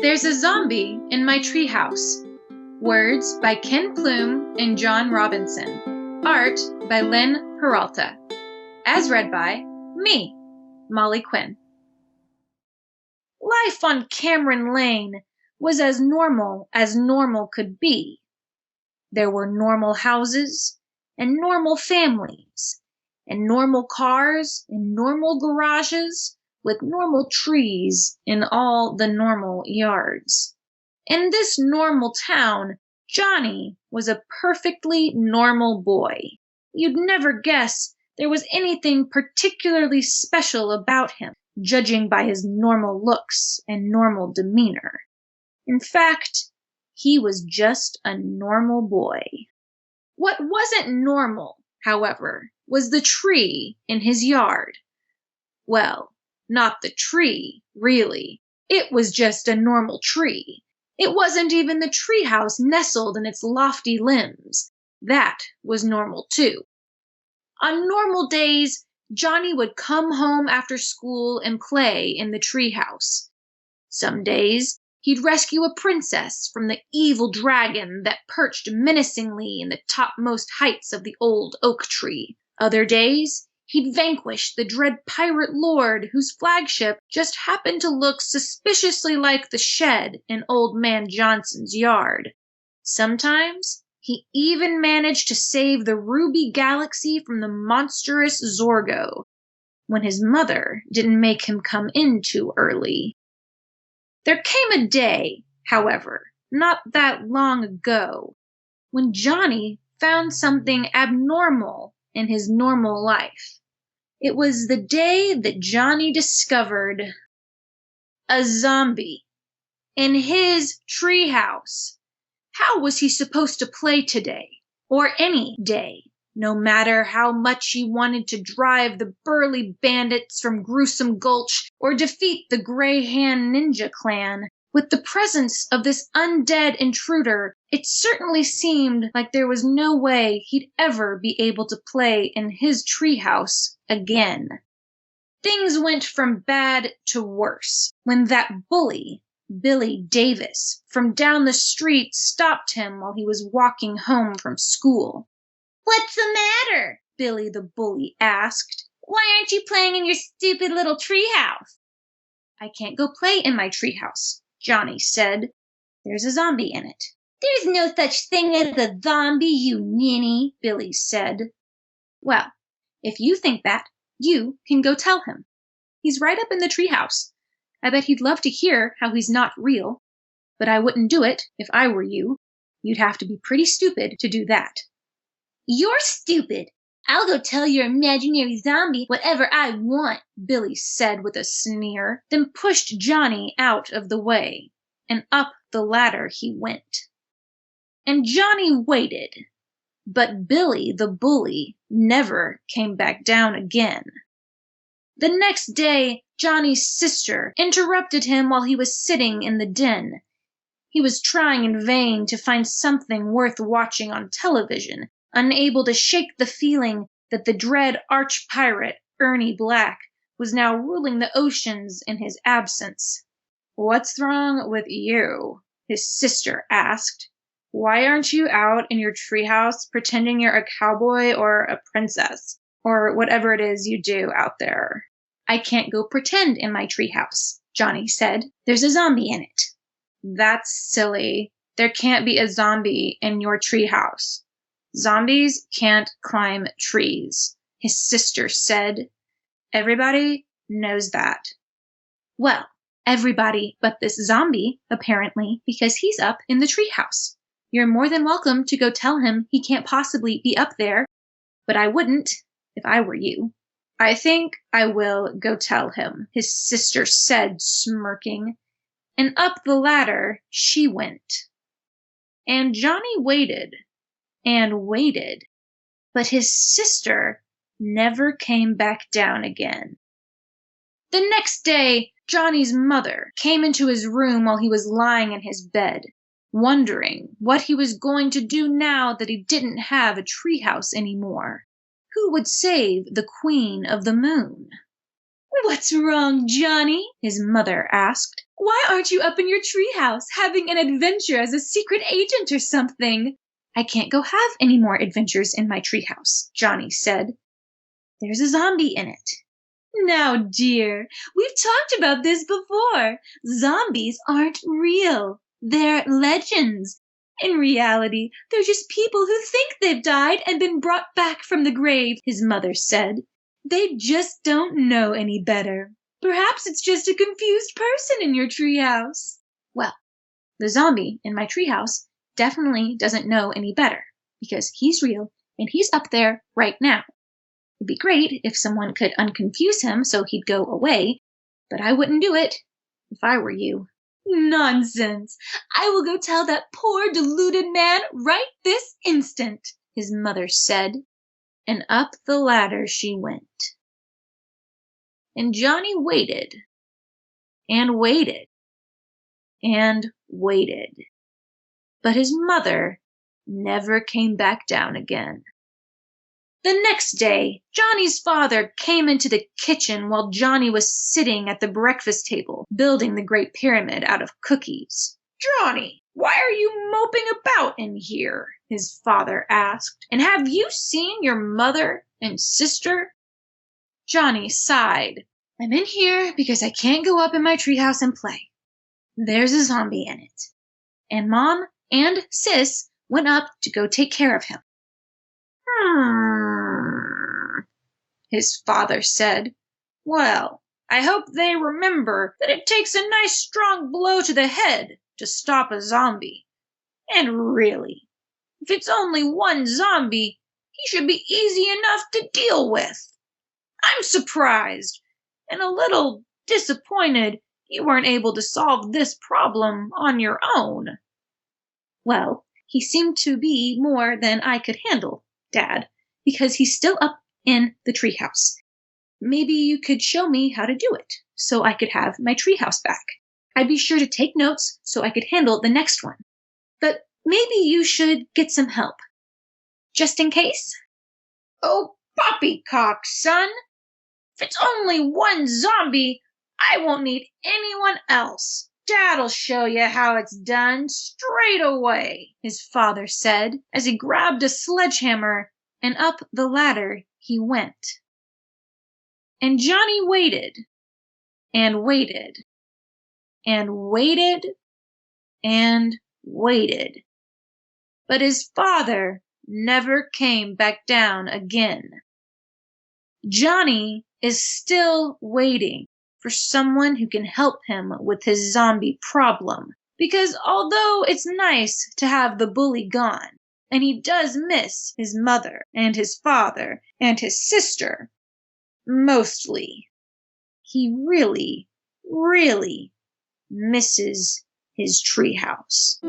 There's a zombie in my treehouse. Words by Plume and John Robinson. Art by Len Peralta. As read by me, Molly Quinn. Life on Cameron Lane was as normal could be. There were normal houses and normal families and normal cars and normal garages with normal trees in all the normal yards. In this normal town, Johnny was a perfectly normal boy. You'd never guess there was anything particularly special about him, judging by his normal looks and normal demeanor. In fact, he was just a normal boy. What wasn't normal, however, was the tree in his yard. Well, not the tree, really. It was just a normal tree. It wasn't even the treehouse nestled in its lofty limbs. That was normal too. On normal days, Johnny would come home after school and play in the treehouse. Some days, he'd rescue a princess from the evil dragon that perched menacingly in the topmost heights of the old oak tree. Other days, he'd vanquish the dread pirate lord whose flagship just happened to look suspiciously like the shed in Old Man Johnson's yard. Sometimes, he even managed to save the Ruby Galaxy from the monstrous Zorgo, when his mother didn't make him come in too early. There came a day, however, not that long ago, when Johnny found something abnormal in his normal life. It was the day that Johnny discovered a zombie in his treehouse. How was he supposed to play today, or any day, no matter how much he wanted to drive the burly bandits from Gruesome Gulch or defeat the Grey Hand Ninja Clan? With the presence of this undead intruder, it certainly seemed like there was no way he'd ever be able to play in his treehouse again. Things went from bad to worse when that bully, Billy Davis, from down the street stopped him while he was walking home from school. "What's the matter?" Billy the bully asked. "Why aren't you playing in your stupid little treehouse?" "I can't go play in my treehouse," Johnny said. "There's a zombie in it." "There's no such thing as a zombie, you ninny," Billy said. "Well, if you think that, you can go tell him. He's right up in the treehouse. I bet he'd love to hear how he's not real. But I wouldn't do it if I were you. You'd have to be pretty stupid to do that." "You're stupid. I'll go tell your imaginary zombie whatever I want," Billy said with a sneer, then pushed Johnny out of the way, and up the ladder he went. And Johnny waited, but Billy the bully never came back down again. The next day, Johnny's sister interrupted him while he was sitting in the den. He was trying in vain to find something worth watching on television, unable to shake the feeling that the dread arch-pirate, Ernie Black, was now ruling the oceans in his absence. "What's wrong with you?" his sister asked. "Why aren't you out in your treehouse pretending you're a cowboy or a princess, or whatever it is you do out there?" "I can't go pretend in my treehouse," Johnny said. "There's a zombie in it." "That's silly. There can't be a zombie in your treehouse. Zombies can't climb trees," his sister said. "Everybody knows that." "Well, everybody but this zombie, apparently, because he's up in the treehouse. You're more than welcome to go tell him he can't possibly be up there, but I wouldn't if I were you." "I think I will go tell him," his sister said, smirking, and up the ladder she went. And Johnny waited and waited, but his sister never came back down again. The next day, Johnny's mother came into his room while he was lying in his bed, wondering what he was going to do now that he didn't have a treehouse anymore. Who would save the Queen of the Moon? "What's wrong, Johnny?" his mother asked. Why aren't you up in your treehouse having an adventure as a secret agent or something? I can't go have any more adventures in my treehouse, Johnny said. There's a zombie in it. Now, dear, we've talked about this before. Zombies aren't real. They're legends. In reality, they're just people who think they've died and been brought back from the grave, his mother said. They just don't know any better. Perhaps it's just a confused person in your treehouse. Well, the zombie in my treehouse definitely doesn't know any better, because he's real and he's up there right now. It'd be great if someone could unconfuse him so he'd go away, but I wouldn't do it if I were you. Nonsense! I will go tell that poor deluded man right this instant, his mother said, and up the ladder she went. And Johnny waited, and waited, and waited, but his mother never came back down again. The next day, Johnny's father came into the kitchen while Johnny was sitting at the breakfast table, building the Great Pyramid out of cookies. Johnny, why are you moping about in here? His father asked. And have you seen your mother and sister? Johnny sighed. I'm in here because I can't go up in my treehouse and play. There's a zombie in it. And Mom and Sis went up to go take care of him. His father said. Well, I hope they remember that it takes a nice strong blow to the head to stop a zombie. And really, if it's only one zombie, he should be easy enough to deal with. I'm surprised and a little disappointed you weren't able to solve this problem on your own. Well, he seemed to be more than I could handle, Dad, because he's still up in the treehouse. Maybe you could show me how to do it, so I could have my treehouse back. I'd be sure to take notes so I could handle the next one. But maybe you should get some help, just in case. Oh, poppycock, son! If it's only one zombie, I won't need anyone else. Dad'll show you how it's done straight away, his father said, as he grabbed a sledgehammer and up the ladder he went. And Johnny waited, and waited, and waited, and waited. But his father never came back down again. Johnny is still waiting for someone who can help him with his zombie problem. Because although it's nice to have the bully gone, and he does miss his mother and his father and his sister, mostly, he really, really misses his treehouse.